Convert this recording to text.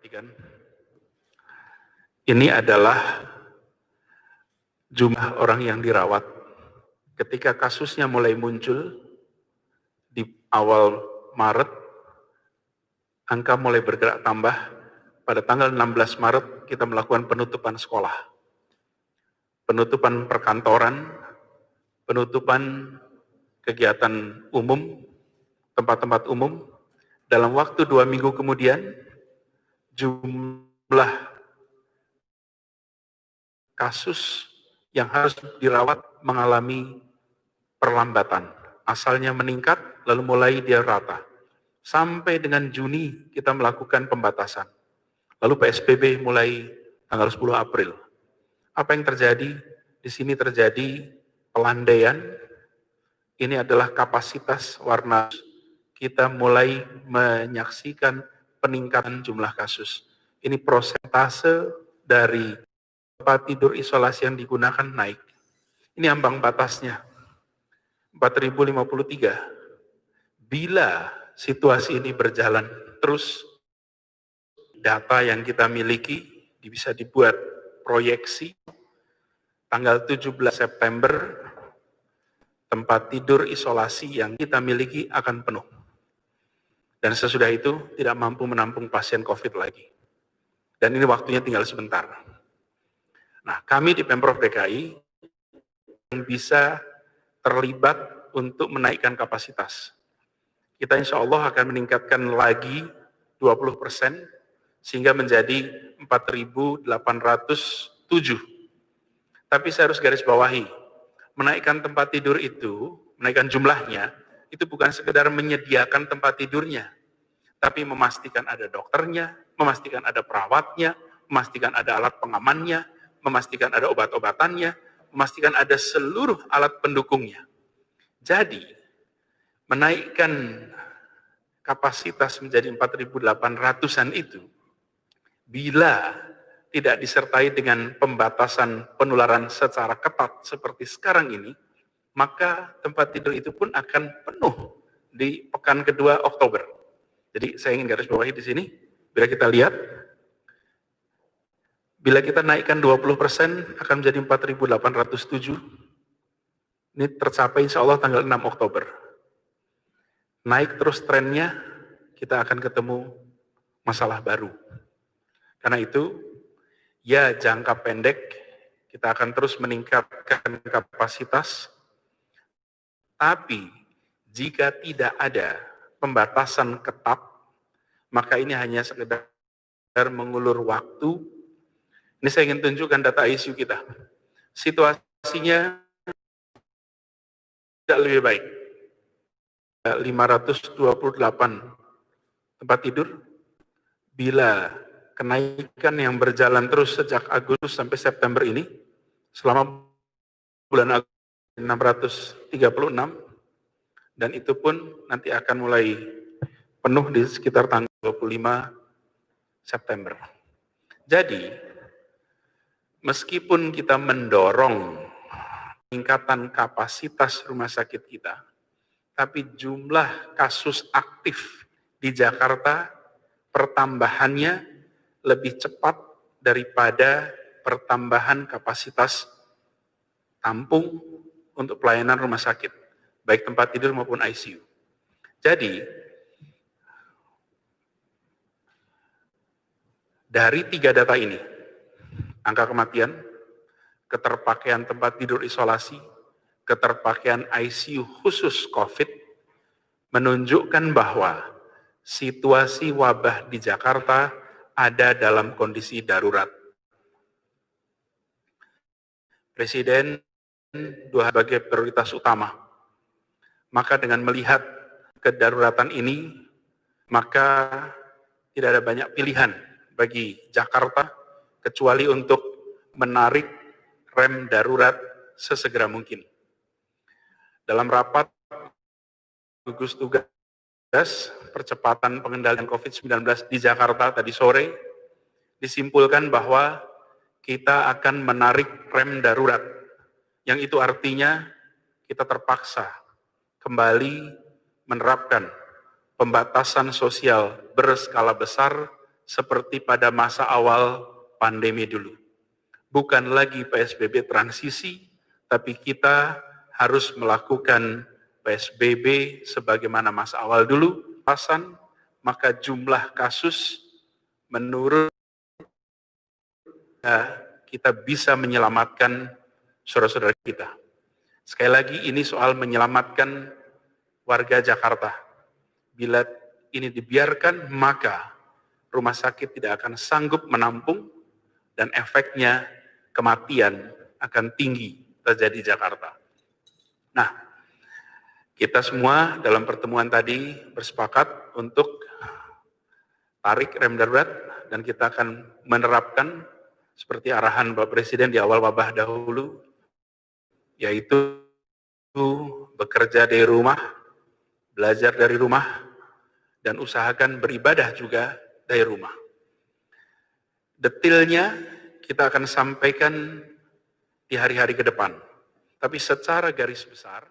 Kan? Ini adalah jumlah orang yang dirawat ketika kasusnya mulai muncul di awal Maret, angka mulai bergerak tambah. Pada tanggal 16 Maret kita melakukan penutupan sekolah, penutupan perkantoran, penutupan kegiatan umum, tempat-tempat umum. Dalam waktu 2 minggu kemudian, jumlah kasus yang harus dirawat mengalami perlambatan. Asalnya meningkat, lalu mulai dia rata. Sampai dengan Juni kita melakukan pembatasan. Lalu PSBB mulai tanggal 10 April. Apa yang terjadi? Di sini terjadi pelandaian. Ini adalah kapasitas warna. Kita mulai menyaksikan peningkatan jumlah kasus. Ini prosentase dari tempat tidur isolasi yang digunakan naik. Ini ambang batasnya, 4.053. Bila situasi ini berjalan terus, data yang kita miliki bisa dibuat proyeksi tanggal 17 September tempat tidur isolasi yang kita miliki akan penuh. Dan sesudah itu tidak mampu menampung pasien COVID lagi. Dan ini waktunya tinggal sebentar. Nah, kami di Pemprov DKI yang bisa terlibat untuk menaikkan kapasitas. Kita insya Allah akan meningkatkan lagi 20%, sehingga menjadi 4.807. Tapi saya harus garis bawahi, menaikkan tempat tidur itu, menaikkan jumlahnya, itu bukan sekedar menyediakan tempat tidurnya, tapi memastikan ada dokternya, memastikan ada perawatnya, memastikan ada alat pengamannya, memastikan ada obat-obatannya, memastikan ada seluruh alat pendukungnya. Jadi, menaikkan kapasitas menjadi 4.800-an itu, bila tidak disertai dengan pembatasan penularan secara ketat seperti sekarang ini, maka tempat tidur itu pun akan penuh di pekan kedua Oktober. Jadi saya ingin garis bawahi di sini, bila kita lihat, bila kita naikkan 20% akan menjadi 4.807, ini tercapai insya Allah tanggal 6 Oktober. Naik terus trennya, kita akan ketemu masalah baru. Karena itu, ya jangka pendek, kita akan terus meningkatkan kapasitas, tapi jika tidak ada pembatasan ketat, maka ini hanya sekedar mengulur waktu. Ini saya ingin tunjukkan data ICU kita. Situasinya tidak lebih baik. 528 tempat tidur, bila kenaikan yang berjalan terus sejak Agustus sampai September ini, selama bulan Agustus 636, dan itu pun nanti akan mulai penuh di sekitar tanggal 25 September. Jadi, meskipun kita mendorong peningkatan kapasitas rumah sakit kita, tapi jumlah kasus aktif di Jakarta pertambahannya lebih cepat daripada pertambahan kapasitas tampung untuk pelayanan rumah sakit, baik tempat tidur maupun ICU. Jadi, dari 3 data ini, angka kematian, keterpakaian tempat tidur isolasi, keterpakaian ICU khusus COVID, menunjukkan bahwa situasi wabah di Jakarta ada dalam kondisi darurat. Presiden dua sebagai prioritas utama. Maka dengan melihat kedaruratan ini, maka tidak ada banyak pilihan bagi Jakarta kecuali untuk menarik rem darurat sesegera mungkin. Dalam rapat gugus tugas percepatan pengendalian COVID-19 di Jakarta tadi sore, disimpulkan bahwa kita akan menarik rem darurat, yang itu artinya kita terpaksa kembali menerapkan pembatasan sosial berskala besar seperti pada masa awal pandemi dulu. Bukan lagi PSBB transisi, tapi kita harus melakukan PSBB sebagaimana masa awal dulu. Maka jumlah kasus menurun, kita bisa menyelamatkan saudara-saudara kita. Sekali lagi, ini soal menyelamatkan warga Jakarta. Bila ini dibiarkan, maka rumah sakit tidak akan sanggup menampung dan efeknya kematian akan tinggi terjadi di Jakarta. Nah, kita semua dalam pertemuan tadi bersepakat untuk tarik rem darurat dan kita akan menerapkan seperti arahan Bapak Presiden di awal wabah dahulu, yaitu bekerja dari rumah, belajar dari rumah, dan usahakan beribadah juga dari rumah. Detailnya kita akan sampaikan di hari-hari ke depan. Tapi secara garis besar,